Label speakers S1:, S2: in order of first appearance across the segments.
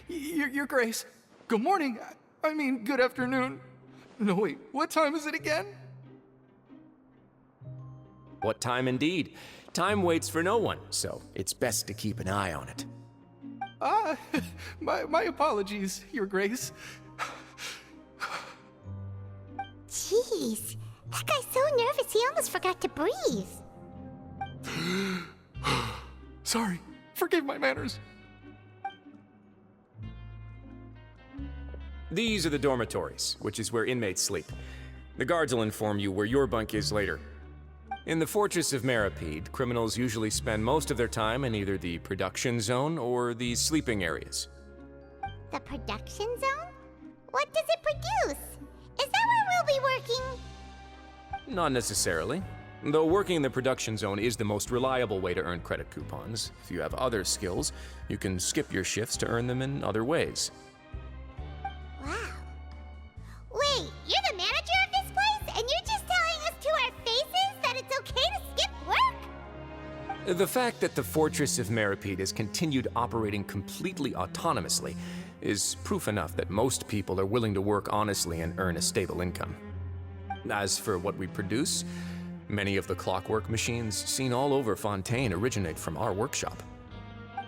S1: Your Grace. Good morning. I mean, good afternoon. No, wait, what time is it again?
S2: What time indeed? Time waits for no one, so it's best to keep an eye on it.
S1: My apologies, Your Grace.
S3: Jeez, that guy's so nervous he almost forgot to breathe.
S1: Sorry, forgive my manners.
S2: These are the dormitories, which is where inmates sleep. The guards will inform you where your bunk is later. In the Fortress of Meripede, criminals usually spend most of their time in either the production zone or the sleeping areas.
S3: The production zone? What does it produce? Is that where we'll be working?
S2: Not necessarily. Though working in the production zone is the most reliable way to earn credit coupons, if you have other skills, you can skip your shifts to earn them in other ways.
S3: Wow. Wait, you're the manager of this place, and you're just telling us to our faces that it's okay to skip work?
S2: The fact that the Fortress of Meripede has continued operating completely autonomously is proof enough that most people are willing to work honestly and earn a stable income. As for what we produce, many of the clockwork machines seen all over Fontaine originate from our workshop.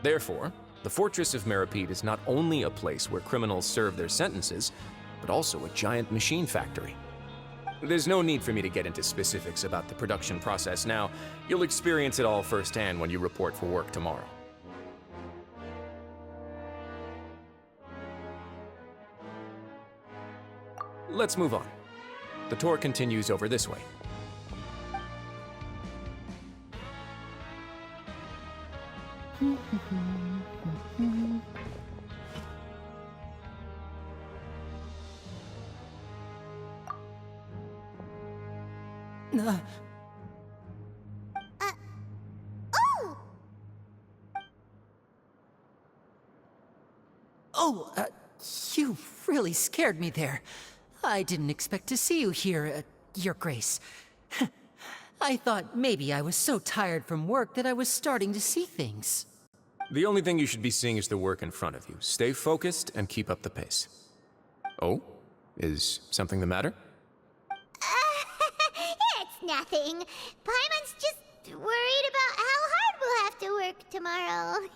S2: Therefore, the Fortress of Meripede is not only a place where criminals serve their sentences, but also a giant machine factory. There's no need for me to get into specifics about the production process now. You'll experience it all firsthand when you report for work tomorrow. Let's move on. The tour continues over this way.
S3: Oh!
S4: You really scared me there. I didn't expect to see you here, Your Grace. I thought maybe I was so tired from work that I was starting to see things.
S2: The only thing you should be seeing is the work in front of you. Stay focused and keep up the pace. Oh? Is something the matter?
S3: It's nothing. Paimon's just worried about how hard we'll have to work tomorrow.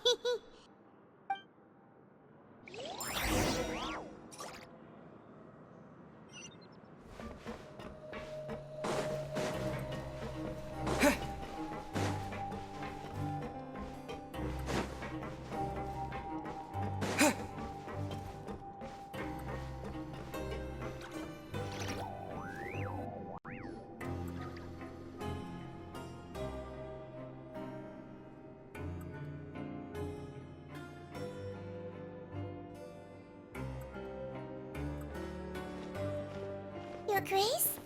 S3: Your Grace?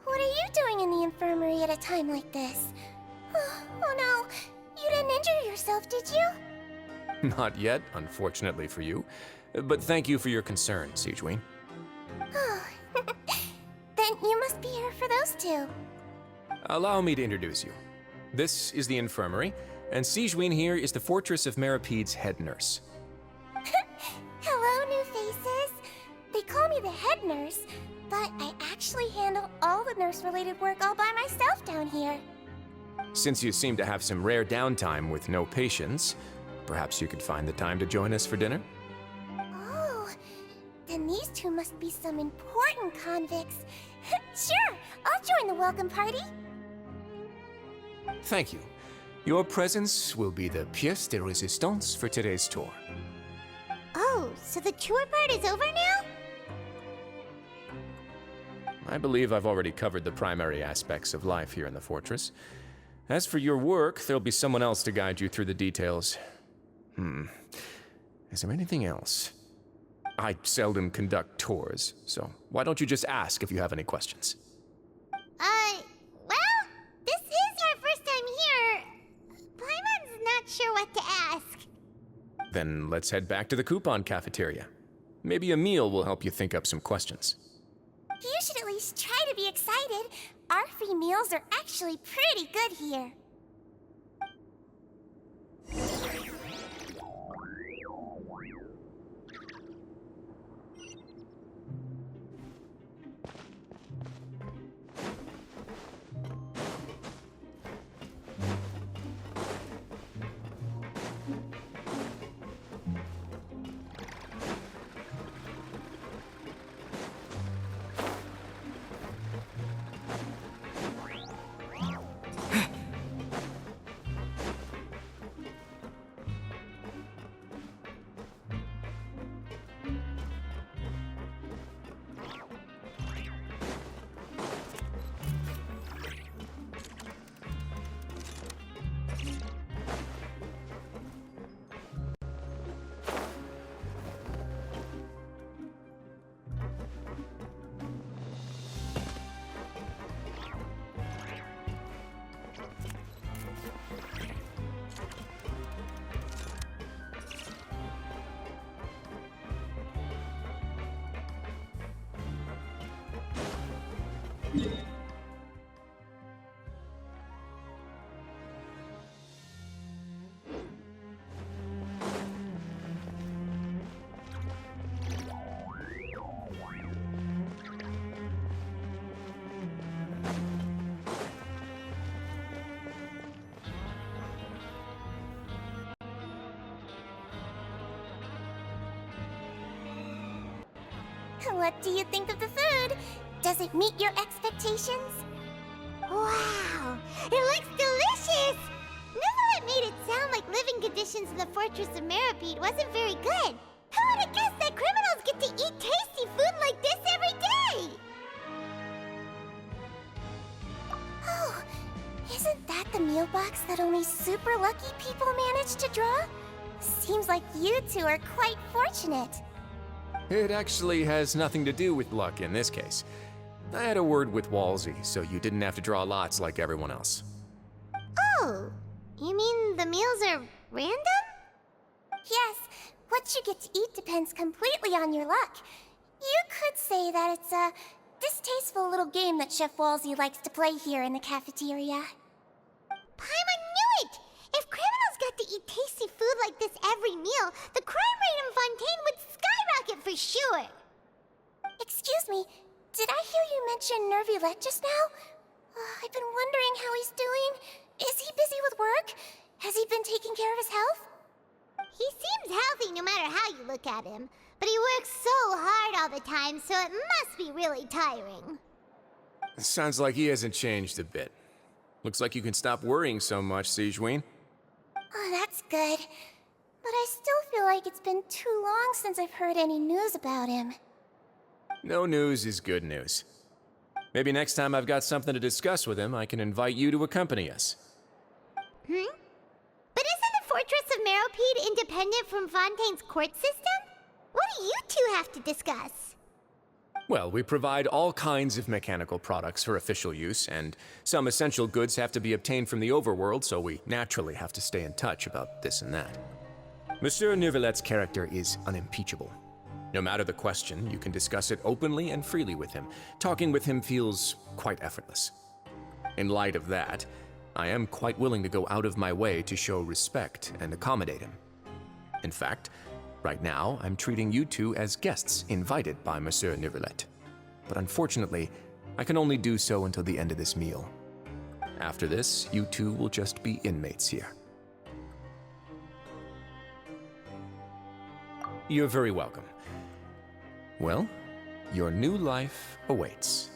S3: What are you doing in the infirmary at a time like this? Oh no, you didn't injure yourself, did you?
S2: Not yet, unfortunately for you. But thank you for your concern, Sigewin.
S3: Oh, then you must be here for those two.
S2: Allow me to introduce you. This is the infirmary, and Sigewin here is the Fortress of Meripede's head nurse.
S3: Hello, new faces. They call me the head nurse, but I actually handle all the nurse-related work all by myself down here.
S2: Since you seem to have some rare downtime with no patients, perhaps you could find the time to join us for dinner?
S3: Oh, then these two must be some important convicts. Sure, I'll join the welcome party.
S2: Thank you. Your presence will be the pièce de résistance for today's tour.
S3: Oh, so the tour part is over now?
S2: I believe I've already covered the primary aspects of life here in the fortress. As for your work, there'll be someone else to guide you through the details. Is there anything else? I seldom conduct tours, so why don't you just ask if you have any questions?
S3: Well, this is our first time here. Paimon's not sure what to ask.
S2: Then let's head back to the coupon cafeteria. Maybe a meal will help you think up some questions.
S3: You should at least try to be excited. Our free meals are actually pretty good here. What do you think of the food? Does it meet your expectations? Wow, it looks delicious! Neverlet made it sound like living conditions in the Fortress of Meripede wasn't very good. Who would have guessed that criminals get to eat tasty food like this every day? Oh, isn't that the meal box that only super lucky people manage to draw? Seems like you two are quite fortunate.
S2: It actually has nothing to do with luck in this case. I had a word with Walsey, so you didn't have to draw lots like everyone else.
S3: Oh, you mean the meals are random? Yes, what you get to eat depends completely on your luck. You could say that it's a distasteful little game that Chef Walsey likes to play here in the cafeteria. Paimon knew it! If criminals got to eat tasty food like this every meal, the crime rate in Fontaine would skyrocket for sure! Excuse me, did I hear you mention MrWrestlingJ92 just now? I've been wondering how he's doing. Is he busy with work? Has he been taking care of his health? He seems healthy no matter how you look at him, but he works so hard all the time, so it must be really tiring.
S2: Sounds like he hasn't changed a bit. Looks like you can stop worrying so much, Sigewinne.
S3: Oh, that's good. But I still feel like it's been too long since I've heard any news about him.
S2: No news is good news. Maybe next time I've got something to discuss with him, I can invite you to accompany us.
S3: But isn't the Fortress of Meripede independent from Fontaine's court system? What do you two have to discuss?
S2: Well, we provide all kinds of mechanical products for official use, and some essential goods have to be obtained from the overworld, so we naturally have to stay in touch about this and that. Monsieur Neuvillette character is unimpeachable. No matter the question, you can discuss it openly and freely with him. Talking with him feels quite effortless. In light of that, I am quite willing to go out of my way to show respect and accommodate him. In fact, right now, I'm treating you two as guests invited by Monsieur Neuvillette. But unfortunately, I can only do so until the end of this meal. After this, you two will just be inmates here. You're very welcome. Well, your new life awaits.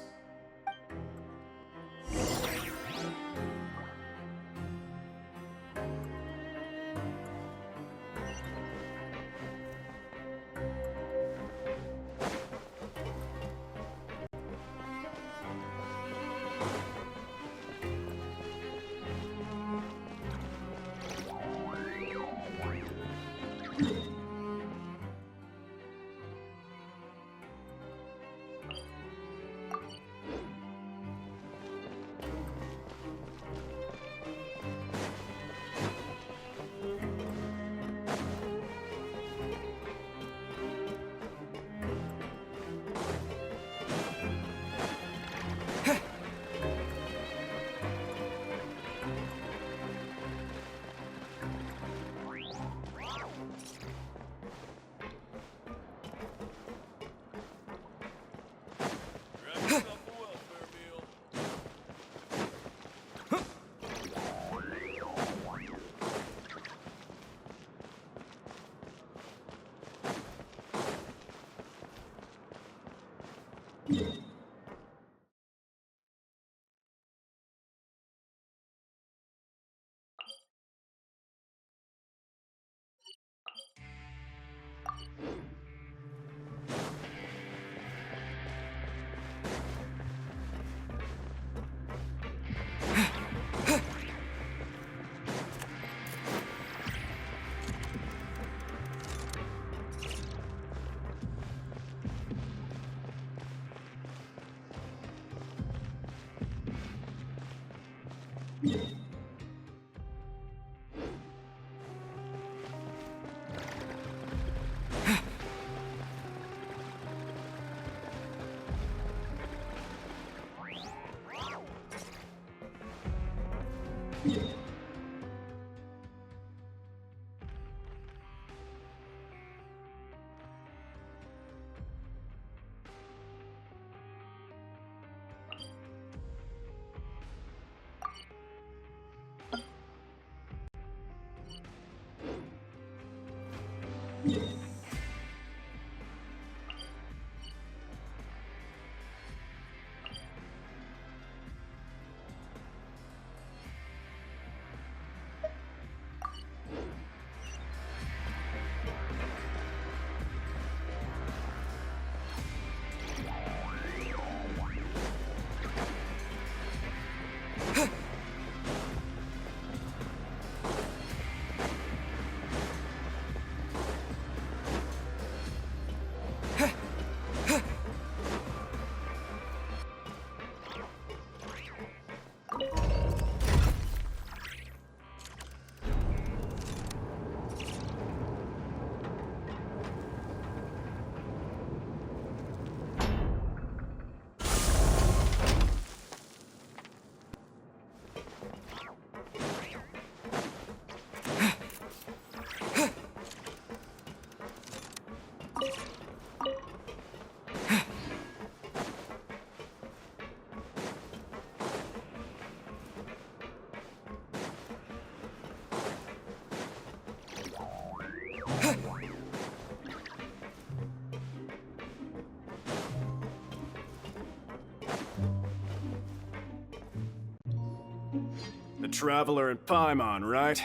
S5: The Traveler and Paimon, right?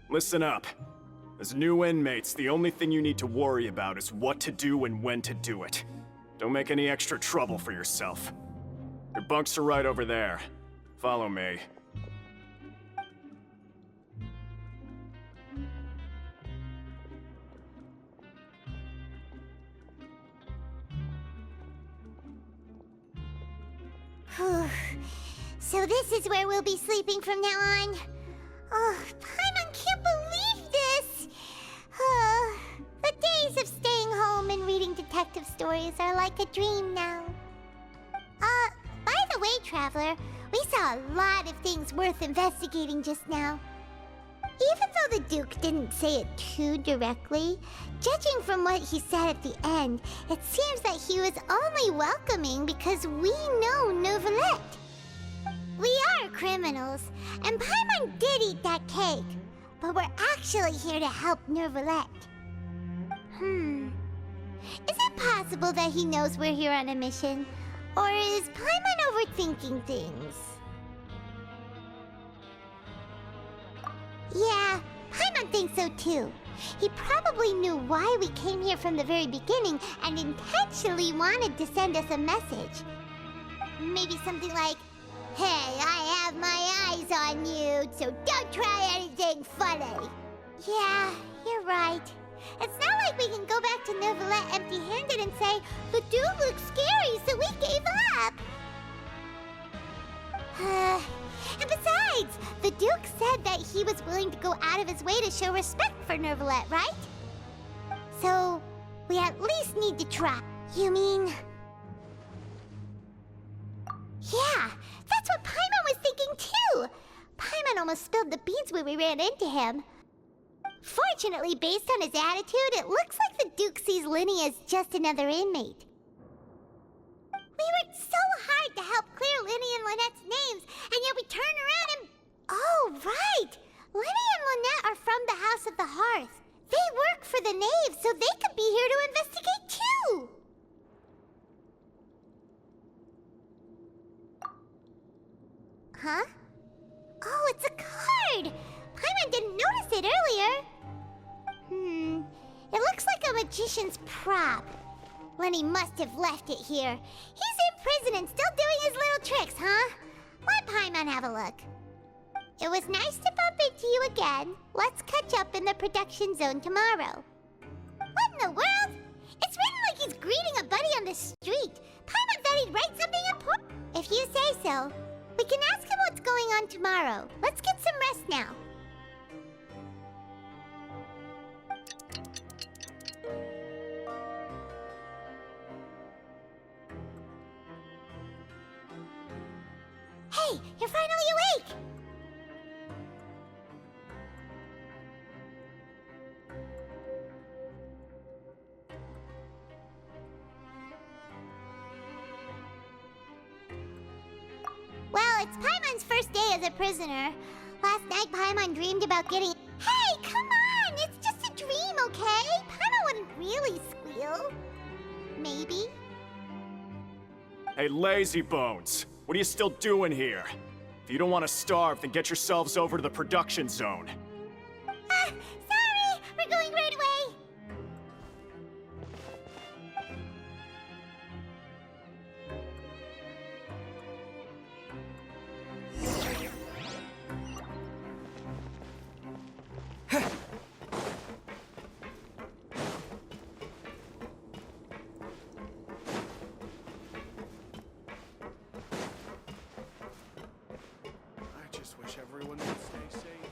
S5: Listen up. As new inmates, the only thing you need to worry about is what to do and when to do it. Don't make any extra trouble for yourself. Your bunks are right over there. Follow me.
S3: So this is where we'll be sleeping from now on. Oh, Paimon can't believe this! The days of staying home and reading detective stories are like a dream now. By the way, Traveler, we saw a lot of things worth investigating just now. Even though the Duke didn't say it too directly, judging from what he said at the end, it seems that he was only welcoming because we know Neuvillette. We are criminals, and Paimon did eat that cake, but we're actually here to help Neuvillette. Is it possible that he knows we're here on a mission? Or is Paimon overthinking things? Yeah, Paimon thinks so too. He probably knew why we came here from the very beginning and intentionally wanted to send us a message. Maybe something like, "Hey, I have my eyes on you, so don't try anything funny." Yeah, you're right. It's not like we can go back to Neuvillette empty-handed and say, "The dude looks scary, so we gave up." And besides, the Duke said that he was willing to go out of his way to show respect for Neuvillette, right? So, we at least need to try. You mean... Yeah, that's what Paimon was thinking too! Paimon almost spilled the beans when we ran into him. Fortunately, based on his attitude, it looks like the Duke sees Linny as just another inmate. We worked so hard to help clear Linny and Lynette's names, and yet we turn around and... Oh, right! Linny and Lynette are from the House of the Hearth. They work for the Knave, so they could be here to investigate too! Huh? Oh, it's a card! Paimon didn't notice it earlier. It looks like a magician's prop. Lenny must have left it here. He's in prison and still doing his little tricks, huh? Let Paimon have a look. It was nice to bump into you again. Let's catch up in the production zone tomorrow. What in the world? It's written like he's greeting a buddy on the street. Paimon thought he'd write something important. If you say so. We can ask him what's going on tomorrow. Let's get some rest now. Hey, you're finally awake! It's Paimon's first day as a prisoner. Last night, Paimon dreamed about getting... Hey, come on! It's just a dream, okay? Paimon wouldn't really squeal. Maybe.
S5: Hey, lazy bones! What are you still doing here? If you don't want to starve, then get yourselves over to the production zone.
S3: Sorry! We're going right away!
S6: I just wish everyone would stay safe.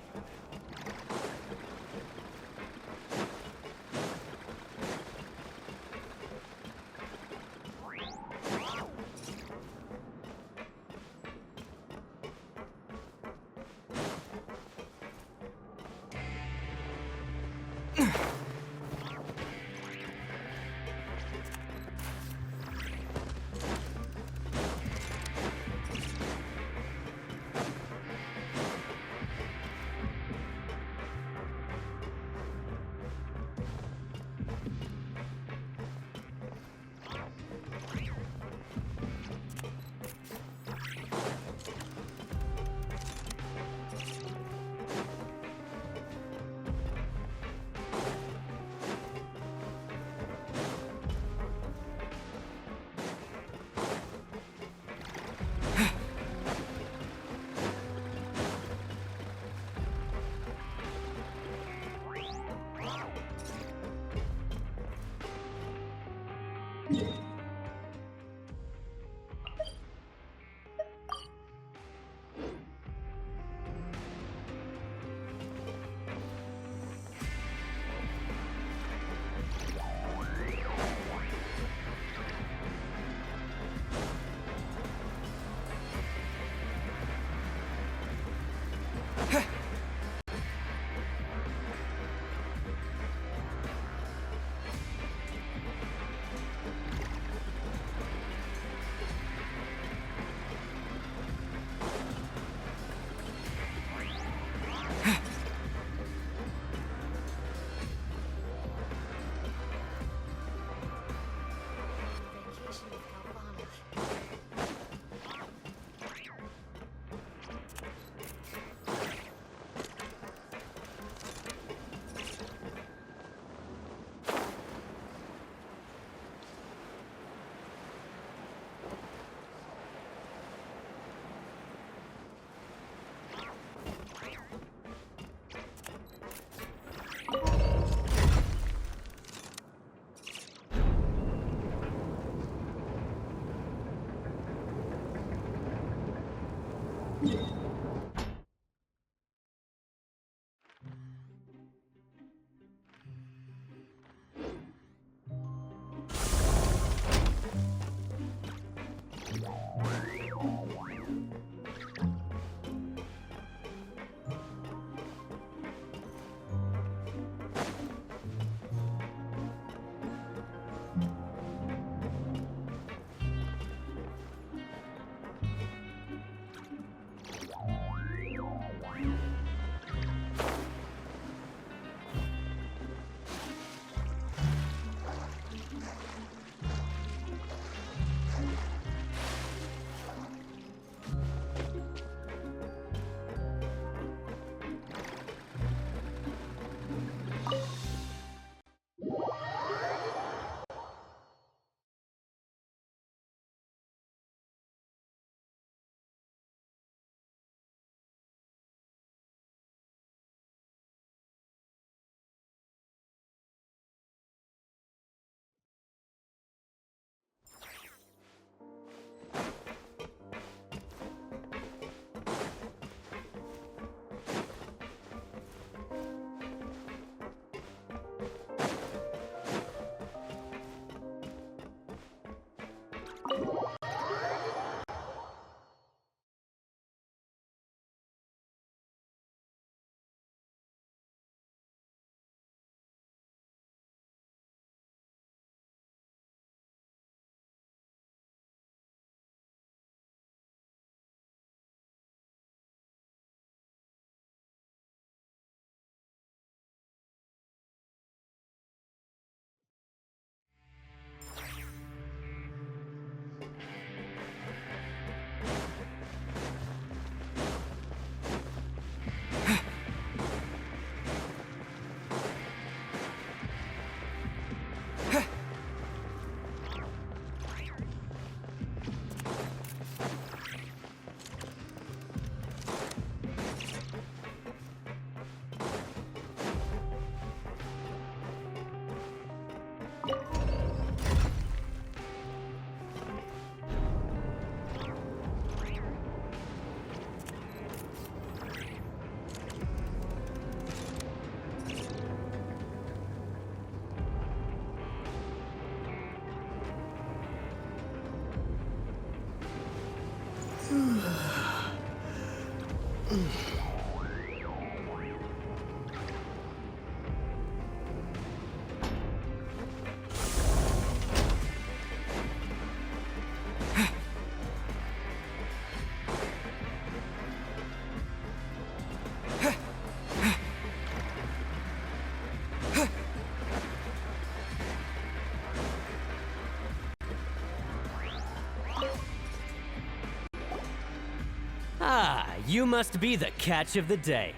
S7: Ah, you must be the catch of the day.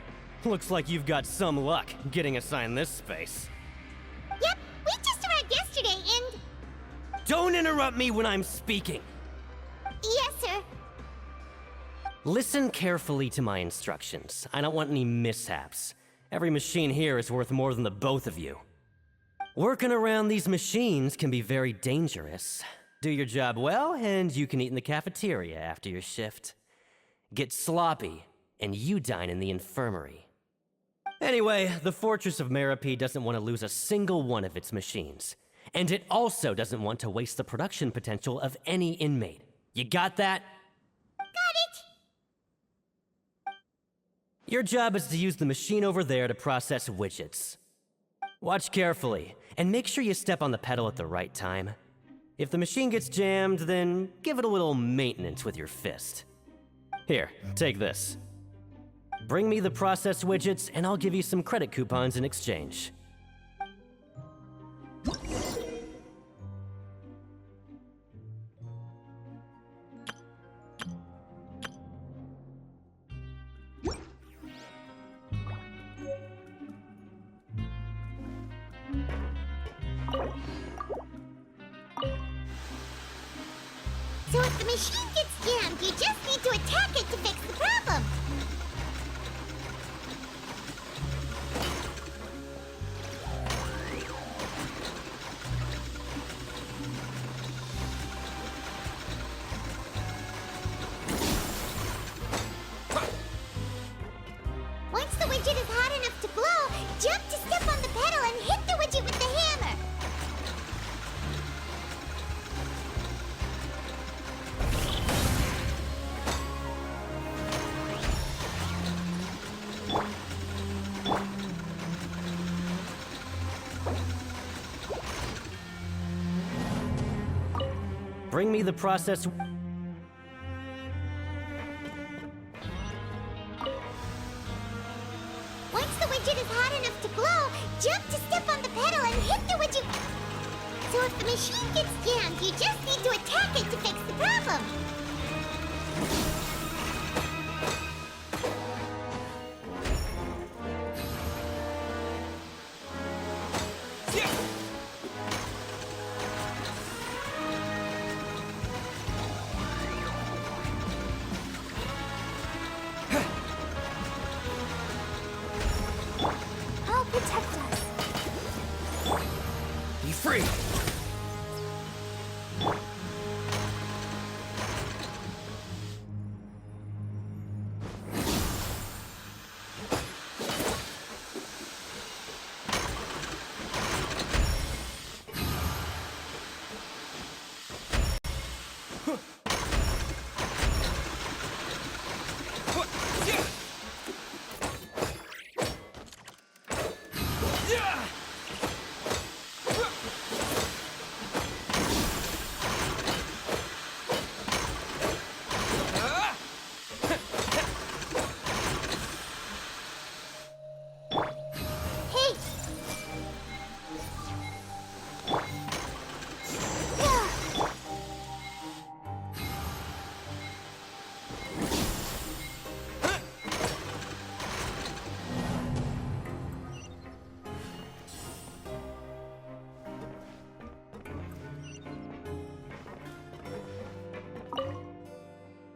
S7: Looks like you've got some luck getting assigned this space.
S3: Yep, we just arrived yesterday and...
S7: Don't interrupt me when I'm speaking!
S3: Yes, sir.
S7: Listen carefully to my instructions. I don't want any mishaps. Every machine here is worth more than the both of you. Working around these machines can be very dangerous. Do your job well, and you can eat in the cafeteria after your shift. Get sloppy, and you dine in the infirmary. Anyway, the Fortress of Meropide doesn't want to lose a single one of its machines. And it also doesn't want to waste the production potential of any inmate. You got that?
S3: Got it.
S7: Your job is to use the machine over there to process widgets. Watch carefully, and make sure you step on the pedal at the right time. If the machine gets jammed, then give it a little maintenance with your fist. Here, take this. Bring me the process widgets, and I'll give you some credit coupons in exchange.
S3: So if the machine gets jammed, you just need to attack it to fix the problem. Once the widget is hot enough to blow, jump to step on the pedal and hit the widget with the hammer.
S7: Bring me the process...
S3: Once the widget is hot enough to blow, jump to step on the pedal and hit the widget. So if the machine gets jammed, you just need to attack it to fix the problem. I'll protect us.
S2: Be free!
S3: Hey!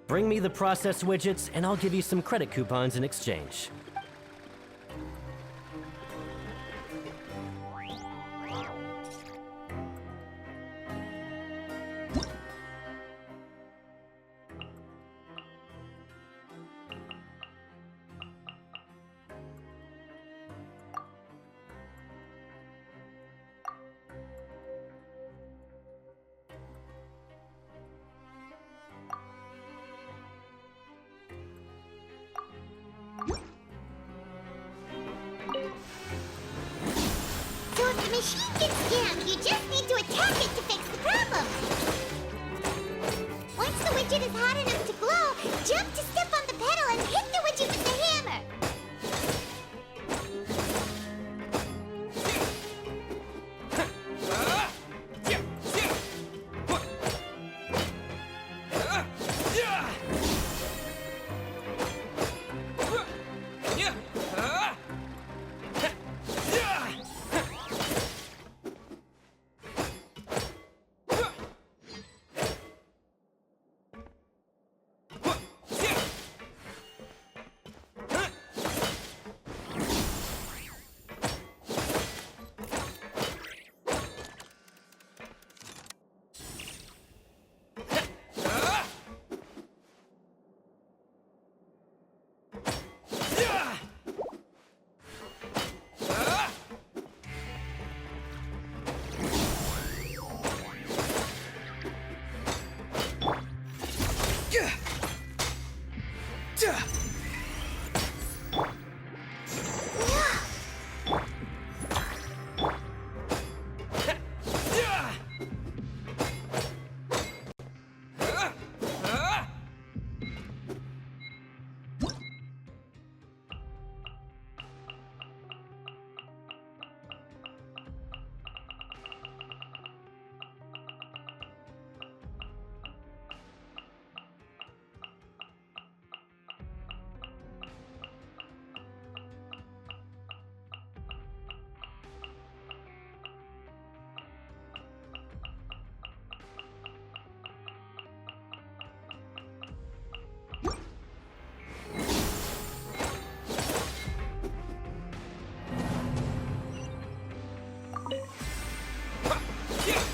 S7: Bring me the process widgets, and I'll give you some credit coupons in exchange.
S3: machine gets jammed, you just need to attack it to fix the problem. Once the widget is hot enough to glow, jump to step on the pedal and hit the widget with the hammer.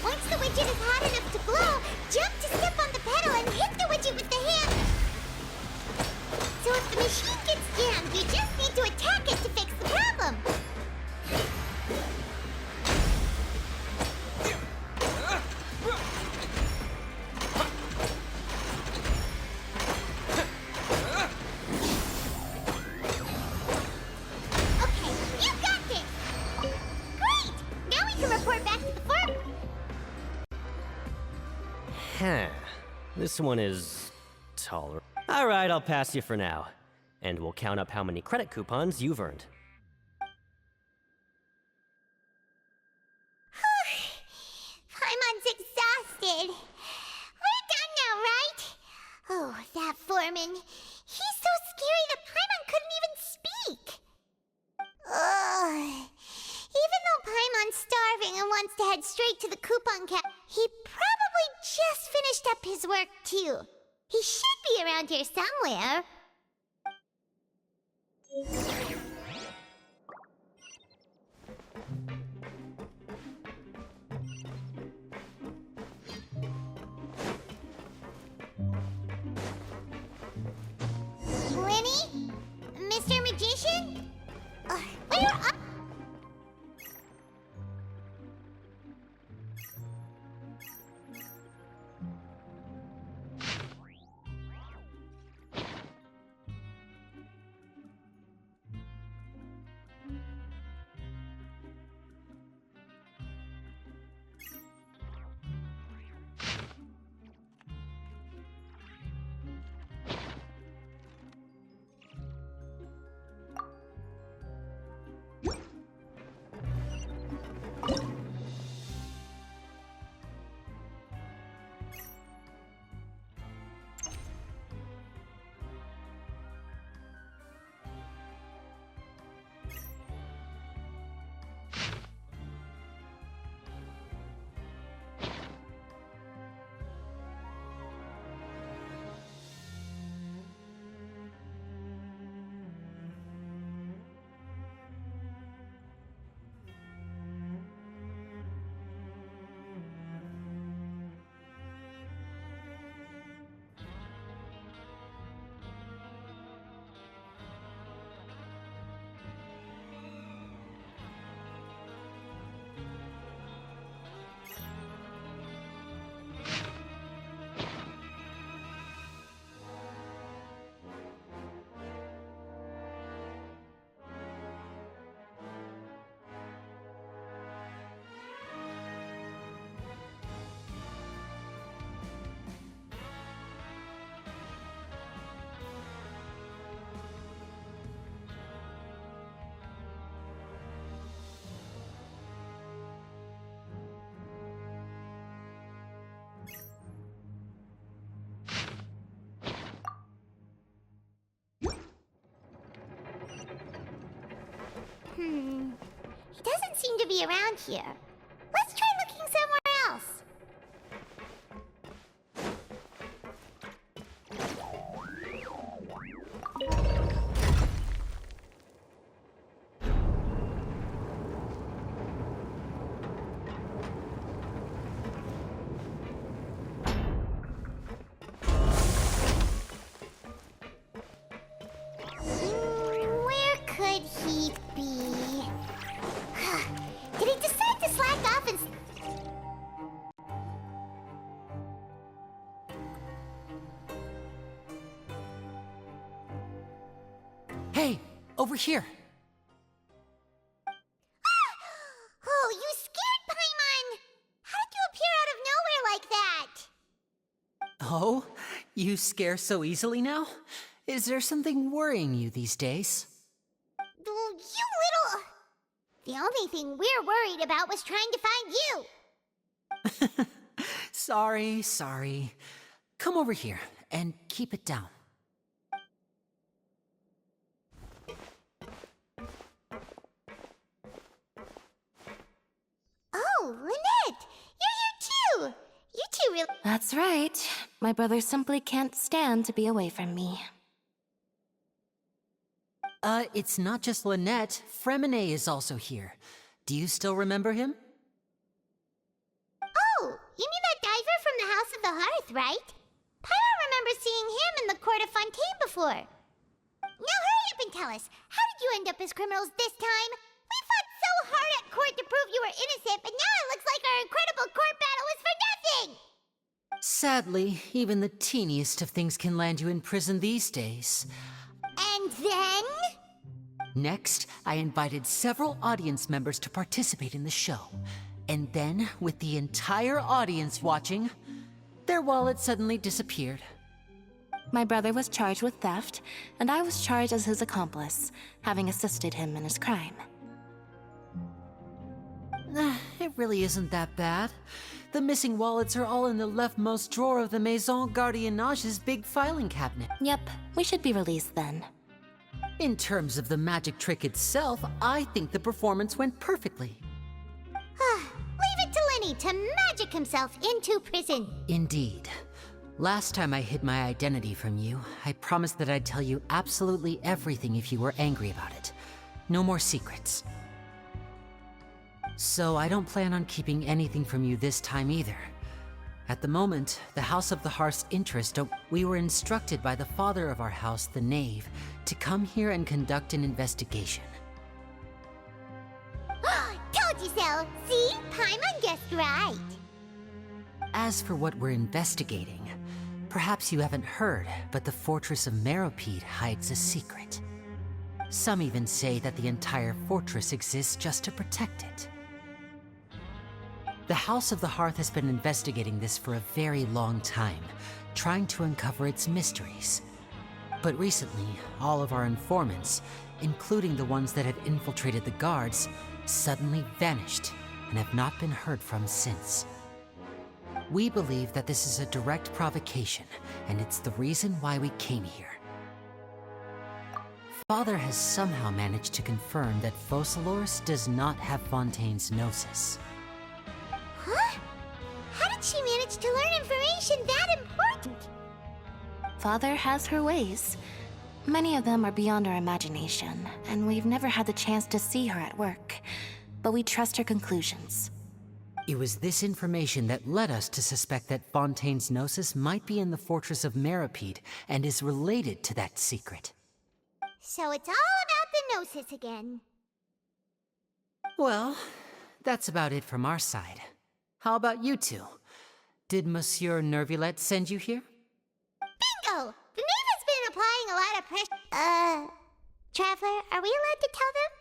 S3: Once the widget is hot enough to glow, jump to step on the pedal and hit the widget with the hammer. So if the machine gets jammed, you just need to attack it to fix the problem. Okay, you got this! Great! Now we can report back to the farm.
S7: Huh. This one is tolerant. Alright, I'll pass you for now. And we'll count up how many credit coupons you've earned.
S3: Paimon's exhausted. We're done now, right? Oh, that foreman. He's so scary that Paimon couldn't even speak. Ugh. Even though Paimon's starving and wants to head straight to the coupon cap, he probably just finished up his work too. He should be around here somewhere. Lenny? Mr. Magician? Where are... He doesn't seem to be around here. Let's try looking somewhere else. Where could he be? Did he decide to slack off and...
S4: Hey, over here.
S3: Oh, you scared Paimon! How did you appear out of nowhere like that?
S4: Oh, you scare so easily now? Is there something worrying you these days?
S3: Oh, you little... The only thing we're worried about was trying to find you.
S4: Sorry. Come over here and keep it down.
S3: Oh, Lynette! You're here too! You two really...
S8: That's right. My brother simply can't stand to be away from me.
S4: It's not just Lynette. Fremine is also here. Do you still remember him?
S3: Oh, you mean that diver from the House of the Hearth, right? Pyro remembers seeing him in the Court of Fontaine before. Now hurry up and tell us, how did you end up as criminals this time? We fought so hard at court to prove you were innocent, but now it looks like our incredible court battle was for nothing!
S4: Sadly, even the teeniest of things can land you in prison these days.
S3: And then...
S4: Next, I invited several audience members to participate in the show. And then, with the entire audience watching, their wallet suddenly disappeared.
S8: My brother was charged with theft, and I was charged as his accomplice, having assisted him in his crime.
S4: It really isn't that bad. The missing wallets are all in the leftmost drawer of the Maison Gardiennage's big filing cabinet.
S8: Yep, we should be released then.
S4: In terms of the magic trick itself, I think the performance went perfectly.
S3: Leave it to Lenny to magic himself into prison.
S4: Indeed. Last time I hid my identity from you, I promised that I'd tell you absolutely everything if you were angry about it. No more secrets. So I don't plan on keeping anything from you this time either. At the moment, the House of the Hearth's interest, we were instructed by the father of our house, the Knave, to come here and conduct an investigation.
S3: Told you so! See? Paimon guessed right.
S4: As for what we're investigating, perhaps you haven't heard, but the fortress of Meropide hides a secret. Some even say that the entire fortress exists just to protect it. The House of the Hearth has been investigating this for a very long time, trying to uncover its mysteries. But recently, all of our informants, including the ones that had infiltrated the guards, suddenly vanished and have not been heard from since. We believe that this is a direct provocation, and it's the reason why we came here. Father has somehow managed to confirm that Focalors does not have Fontaine's Gnosis.
S3: Huh? How did she manage to learn information that important?
S8: Father has her ways. Many of them are beyond our imagination, and we've never had the chance to see her at work. But we trust her conclusions.
S4: It was this information that led us to suspect that Fontaine's Gnosis might be in the fortress of Meropide and is related to that secret.
S3: So it's all about the Gnosis again.
S4: Well, that's about it from our side. How about you two? Did Monsieur Nervulette send you here?
S3: Bingo! The Knave has been applying a lot of pressure. Traveler, are we allowed to tell them?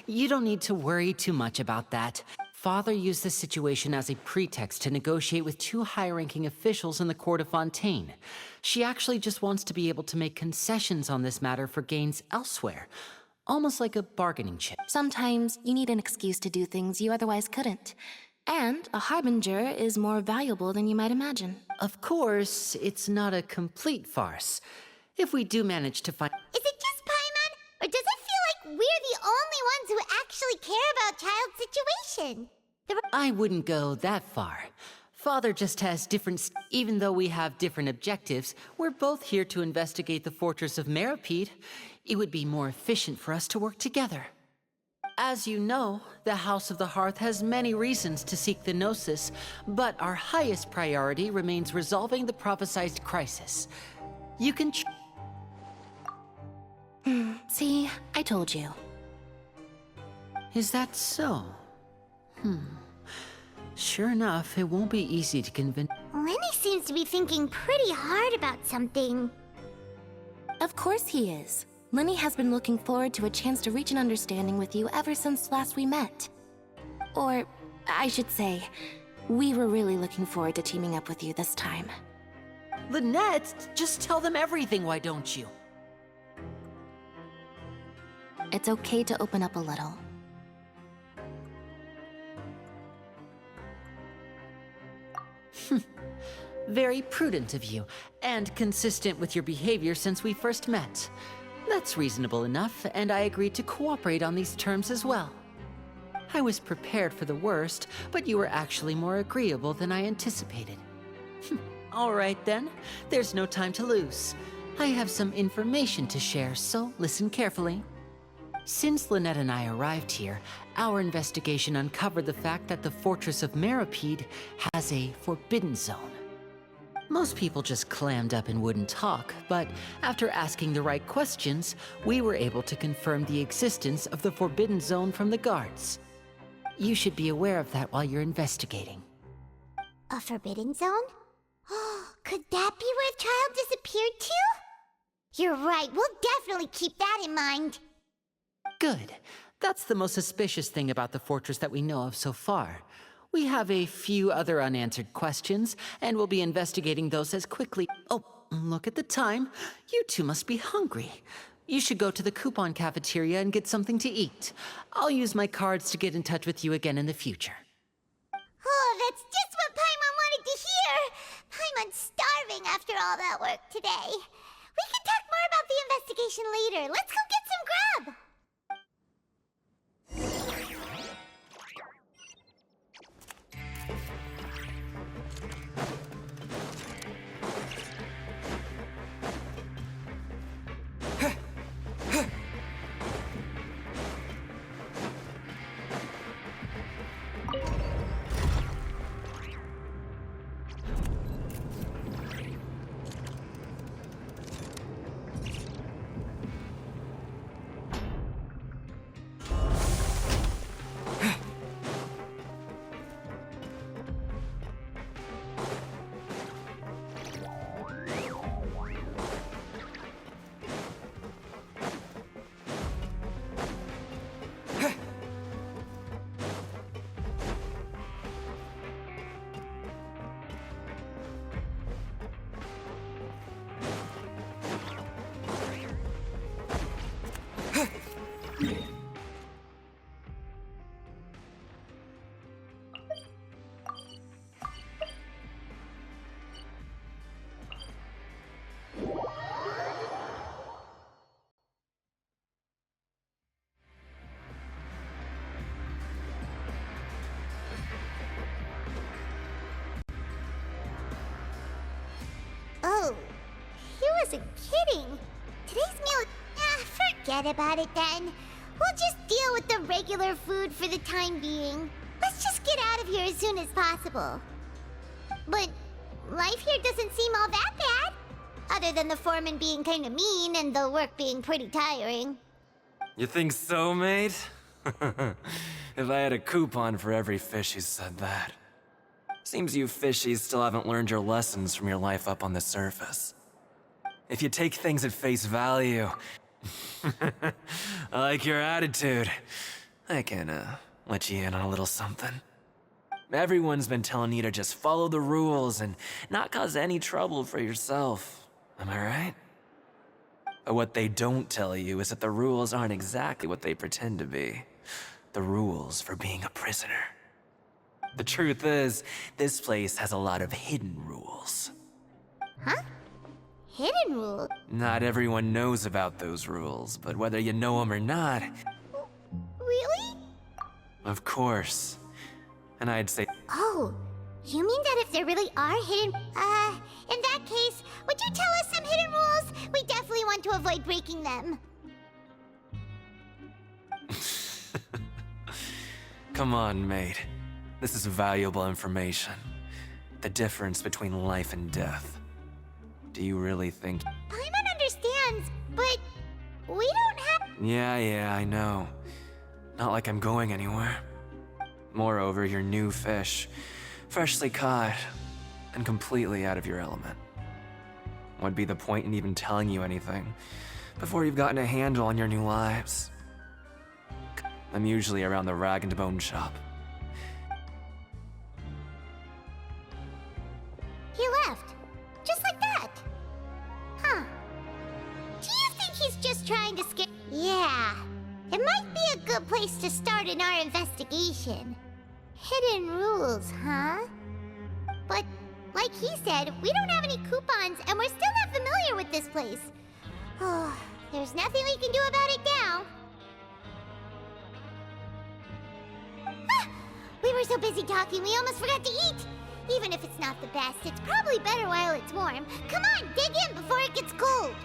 S4: You don't need to worry too much about that. Father used the situation as a pretext to negotiate with two high-ranking officials in the court of Fontaine. She actually just wants to be able to make concessions on this matter for gains elsewhere. Almost like a bargaining chip.
S8: Sometimes you need an excuse to do things you otherwise couldn't. And a harbinger is more valuable than you might imagine.
S4: Of course, it's not a complete farce. If we do manage to find...
S3: Is it just Paimon? Or does actually care about Child's situation.
S4: I wouldn't go that far. Father just has different. Even though we have different objectives, we're both here to investigate the fortress of Meripede. It would be more efficient for us to work together. As you know, the House of the Hearth has many reasons to seek the Gnosis, but our highest priority remains resolving the prophesized crisis. You can
S8: See, I told you.
S4: Is that so? Sure enough, it won't be easy to convince.
S3: Lenny seems to be thinking pretty hard about something.
S8: Of course he is. Lenny has been looking forward to a chance to reach an understanding with you ever since last we met. Or, I should say, we were really looking forward to teaming up with you this time.
S4: Lynette, just tell them everything, why don't you?
S8: It's okay to open up a little.
S4: Very prudent of you, and consistent with your behavior since we first met. That's reasonable enough, and I agreed to cooperate on these terms as well. I was prepared for the worst, but you were actually more agreeable than I anticipated. All right then, there's no time to lose. I have some information to share, so listen carefully. Since Lynette and I arrived here, our investigation uncovered the fact that the Fortress of Meripede has a forbidden zone. Most people just clammed up and wouldn't talk, but after asking the right questions, we were able to confirm the existence of the forbidden zone from the guards. You should be aware of that while you're investigating.
S3: A forbidden zone? Could that be where Child disappeared to? You're right, we'll definitely keep that in mind.
S4: Good. That's the most suspicious thing about the fortress that we know of so far. We have a few other unanswered questions, and we'll be investigating those as quickly. Oh, look at the time. You two must be hungry. You should go to the coupon cafeteria and get something to eat. I'll use my cards to get in touch with you again in the future.
S3: Oh, that's just what Paimon wanted to hear! Paimon's starving after all that work today. We can talk more about the investigation later. Let's go get some grub! Oh, he wasn't kidding. Today's meal... forget about it then. We'll just deal with the regular food for the time being. Let's just get out of here as soon as possible. But life here doesn't seem all that bad. Other than the foreman being kinda mean and the work being pretty tiring.
S9: You think so, mate? If I had a coupon for every fish who said that. Seems you fishies still haven't learned your lessons from your life up on the surface. If you take things at face value... I like your attitude. I can, let you in on a little something. Everyone's been telling you to just follow the rules and not cause any trouble for yourself. Am I right? But what they don't tell you is that the rules aren't exactly what they pretend to be. The rules for being a prisoner. The truth is, this place has a lot of hidden rules.
S3: Huh? Hidden rule?
S9: Not everyone knows about those rules, but whether you know them or not...
S3: Really?
S9: Of course. And I'd say,
S3: Oh, you mean that if there really are hidden... in that case, would you tell us some hidden rules? We definitely want to avoid breaking them.
S9: come on, mate. This is valuable information. The difference between life and death. Do you really think...
S3: Paimon understands, but we don't have...
S9: Yeah, I know. Not like I'm going anywhere. Moreover, you're new fish. Freshly caught. And completely out of your element. What'd be the point in even telling you anything before you've gotten a handle on your new lives? I'm usually around the rag and bone shop.
S3: He left. Just like that. Huh. Do you think he's just trying to scare... Yeah. It might be a good place to start in our investigation. Hidden rules, huh? But, like he said, we don't have any coupons and we're still not familiar with this place. Oh, there's nothing we can do about it now. Ah, we were so busy talking we almost forgot to eat. Even if it's not the best, it's probably better while it's warm. Come on, dig in before it gets cold.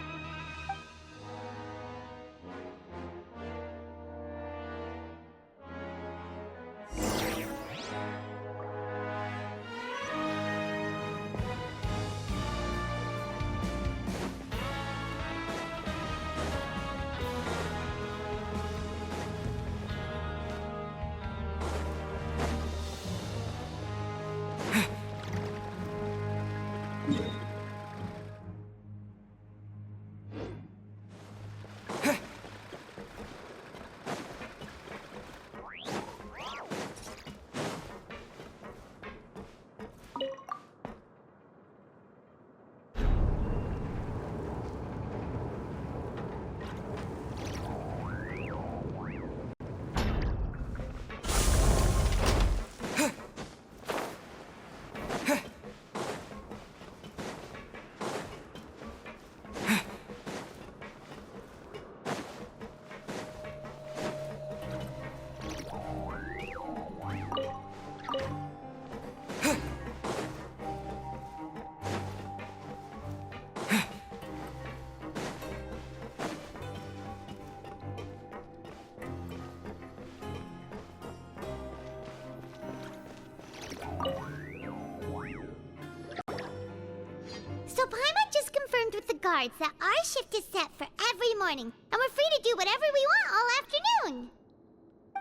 S3: So Paimon just confirmed with the guards that our shift is set for every morning, and we're free to do whatever we want all afternoon.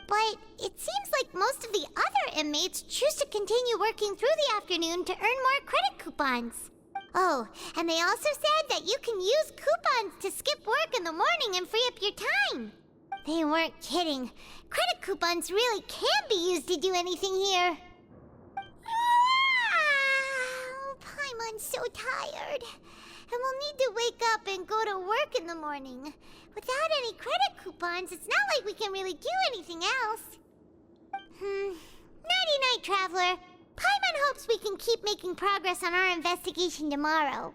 S3: But it seems like most of the other inmates choose to continue working through the afternoon to earn more credit coupons. Oh, and they also said that you can use coupons to skip work in the morning and free up your time. They weren't kidding. Credit coupons really can be used to do anything here. Paimon's so tired. And we'll need to wake up and go to work in the morning. Without any credit coupons, it's not like we can really do anything else. Nighty-night, Traveler. Paimon hopes we can keep making progress on our investigation tomorrow.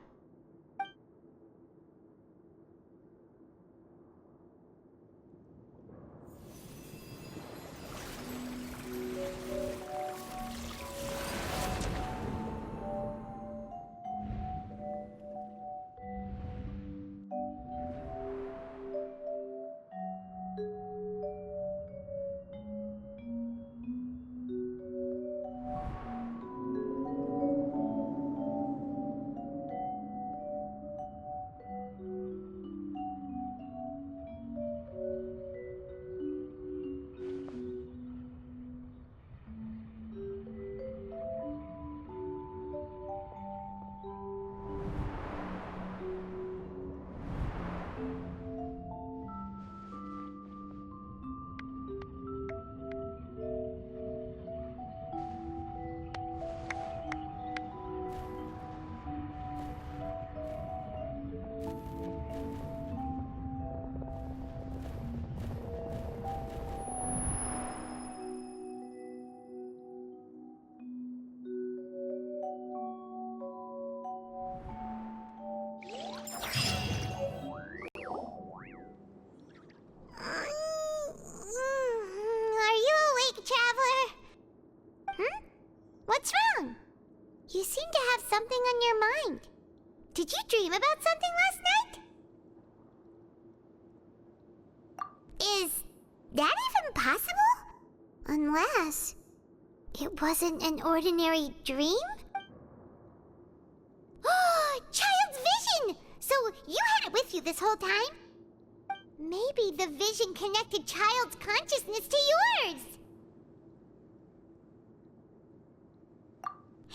S3: something on your mind. Did you dream about something last night? Is that even possible? Unless it wasn't an ordinary dream? Oh, Child's vision! So you had it with you this whole time? Maybe the vision connected Child's consciousness to yours.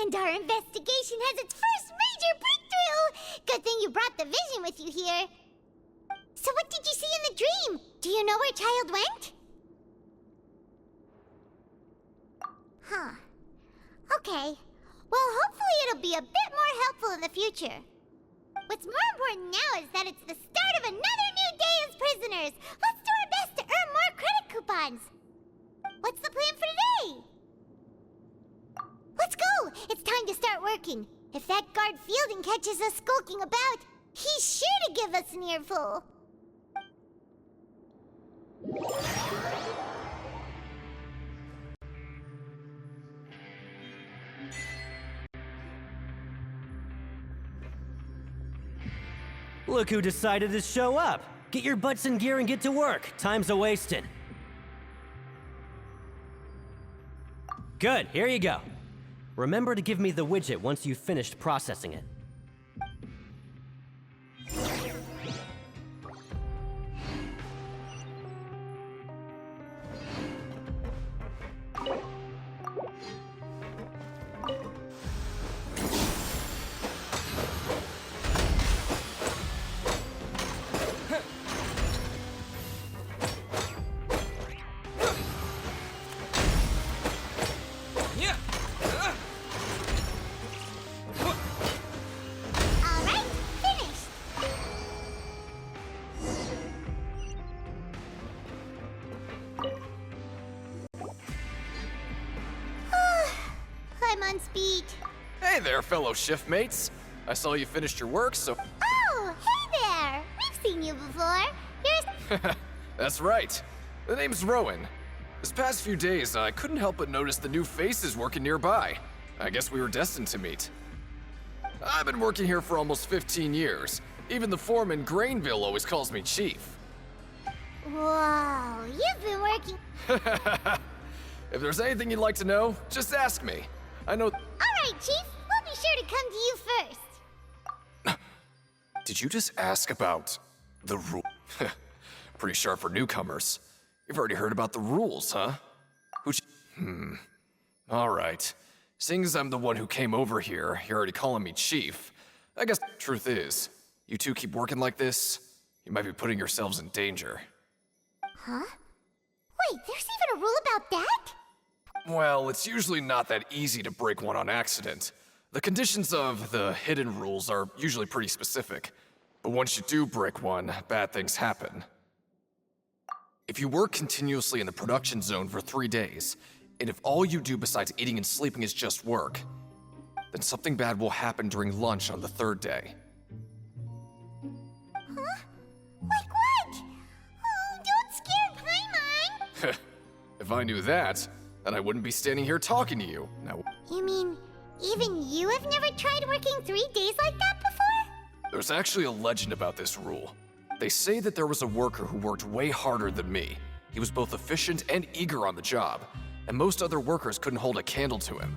S3: And our investigation has its first major breakthrough! Good thing you brought the vision with you here. So what did you see in the dream? Do you know where Child went? Huh. Okay. Well, hopefully it'll be a bit more helpful in the future. What's more important now is that it's the start of another new day as prisoners. Let's do our best to earn more credit coupons. What's the plan for today? Let's go! It's time to start working. If that guard Fielding catches us skulking about, he's sure to give us an earful.
S7: Look who decided to show up. Get your butts in gear and get to work. Time's a-wasting. Good, here you go. Remember to give me the widget once you've finished processing it.
S3: Alright, finished! I'm on speed.
S2: Hey there, fellow shift mates. I saw you finished your work, so...
S3: Oh, hey there! We've seen you before. You're...
S2: That's right. The name's Rowan. This past few days, I couldn't help but notice the new faces working nearby. I guess we were destined to meet. I've been working here for almost 15 years. Even the foreman, Grainville, always calls me Chief.
S3: Whoa, you've been working...
S2: If there's anything you'd like to know, just ask me. I know...
S3: Alright, Chief. We'll be sure to come to you first.
S2: Did you just ask about the rule? Pretty sharp for newcomers. You've already heard about the rules, huh? All right. Seeing as I'm the one who came over here, you're already calling me Chief. I guess the truth is, you two keep working like this, you might be putting yourselves in danger.
S3: Huh? Wait, there's even a rule about that?
S2: Well, it's usually not that easy to break one on accident. The conditions of the hidden rules are usually pretty specific. But once you do break one, bad things happen. If you work continuously in the production zone for 3 days, and if all you do besides eating and sleeping is just work, then something bad will happen during lunch on the 3rd day.
S3: Huh? Like what? Oh, don't scare Paimon!
S2: If I knew that, then I wouldn't be standing here talking to you. Now,
S3: You mean, even you have never tried working 3 days like that before?
S2: there's actually a legend about this rule. They say that there was a worker who worked way harder than me. He was both efficient and eager on the job, and most other workers couldn't hold a candle to him.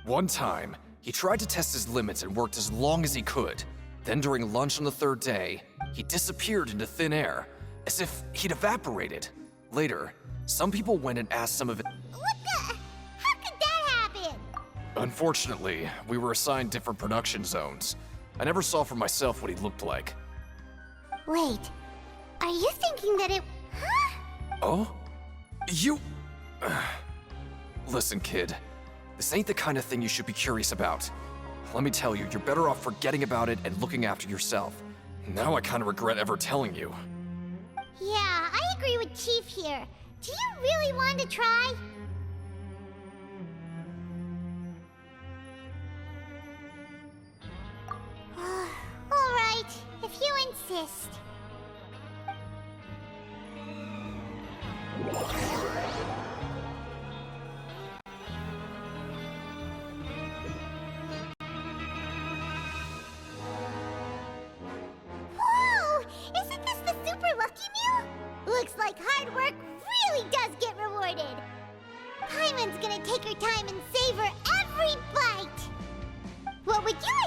S2: One time, he tried to test his limits and worked as long as he could. Then during lunch on the 3rd day, he disappeared into thin air, as if he'd evaporated. Later, some people went and asked some of it.
S3: What the? How could that happen?
S2: Unfortunately, we were assigned different production zones. I never saw for myself what he looked like.
S3: Wait, are you thinking that it... Huh?
S2: Oh? You... Listen, kid. This ain't the kind of thing you should be curious about. Let me tell you, you're better off forgetting about it and looking after yourself. Now I kind of regret ever telling you.
S3: Yeah, I agree with Chief here. Do you really want to try? Alright, if you insist.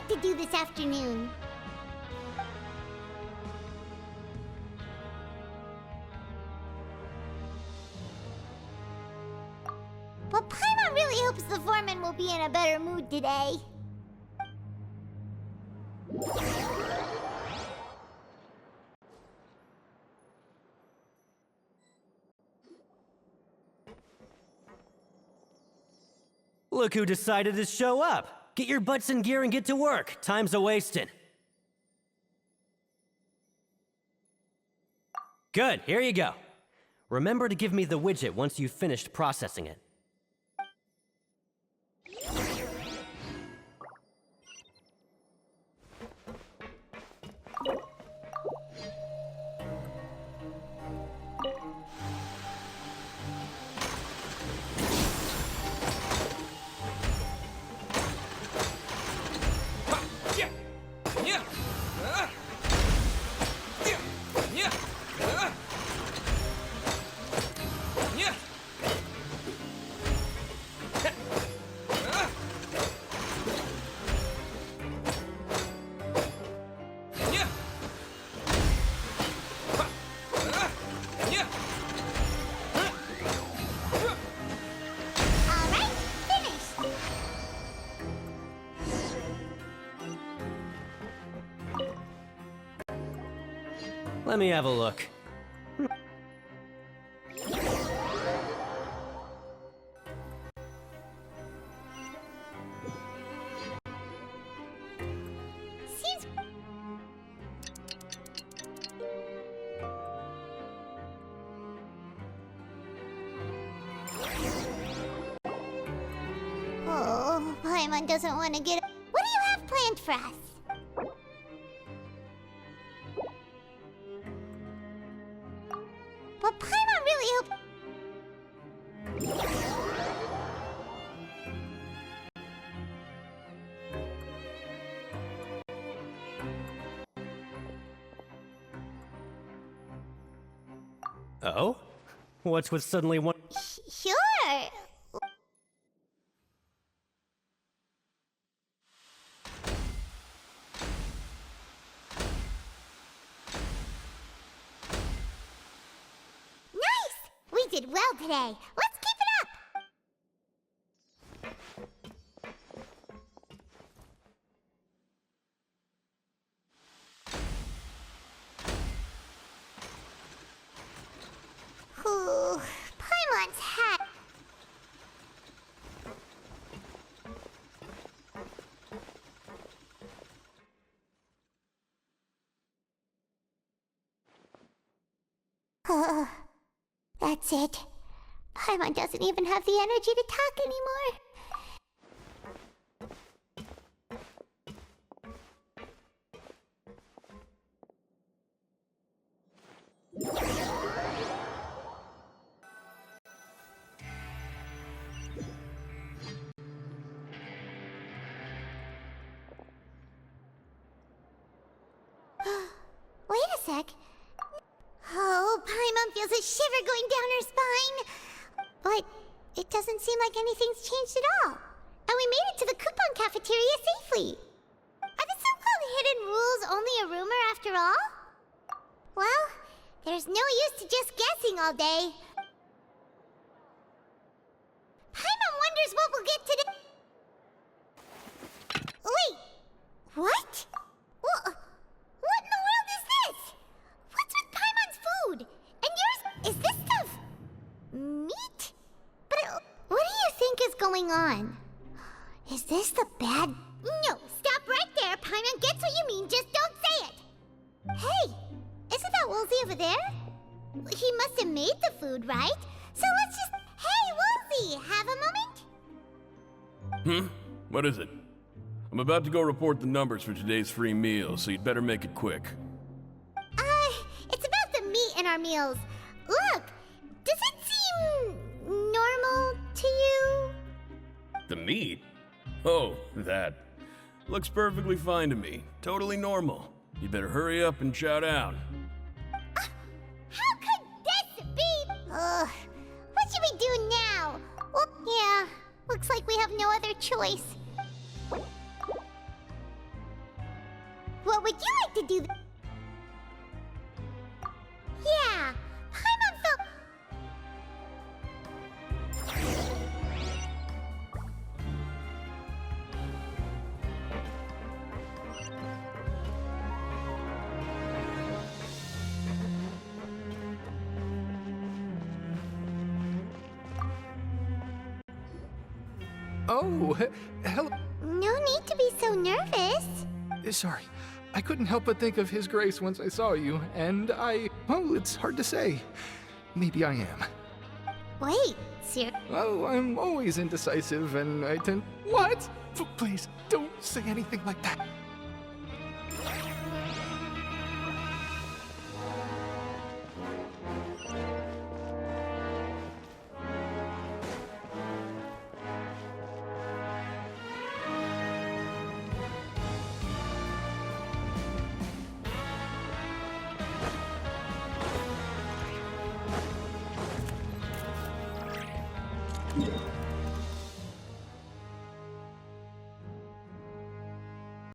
S3: work to do this afternoon. But Paimon really hopes the foreman will be in a better mood today.
S7: Look who decided to show up. Get your butts in gear and get to work. Time's a-wasting. Good, here you go. Remember to give me the widget once you've finished processing it. Let me have a look.
S3: Seems... Oh, Paimon doesn't want to get... What do you have planned for us? But Paimon really hope...
S7: Oh? What's with suddenly one...
S3: Sure. Nice! We did well today. Let's keep it up! Ooh, Paimon's hat. That's it. Paimon doesn't even have the energy to talk anymore. Wait a sec. Oh, Paimon feels a shiver going down her spine. But it doesn't seem like anything's changed at all. And we made it to the coupon cafeteria safely. Are the so-called hidden rules only a rumor after all? Well, there's no use to just guessing all day. Paimon wonders what we'll get today. Wait, what? What in the world is this? What's with Paimon's food? And yours, is this stuff meat? But what do you think is going on? Is this the bad... No, stop right there. Paimon gets what you mean, just don't say it. Hey, isn't that Woolsey over there? He must have made the food, right? So let's just... Hey, Woolsey, have a moment?
S6: What is it? I'm about to go report the numbers for today's free meal, so you'd better make it quick.
S3: It's about the meat in our meals. Look, does it seem normal to you?
S6: The meat? Oh, that. Looks perfectly fine to me. Totally normal. You better hurry up and chow down.
S3: How could this be? What should we do now? Well, yeah, looks like we have no other choice. would you like to do? Yeah, Paimon felt.
S1: Oh, hello.
S3: No need to be so nervous.
S1: Sorry. I couldn't help but think of His Grace once I saw you, and well, it's hard to say. Maybe I am.
S3: Wait, sir.
S1: Oh, I'm always indecisive, and I tend. What? Please, don't say anything like that.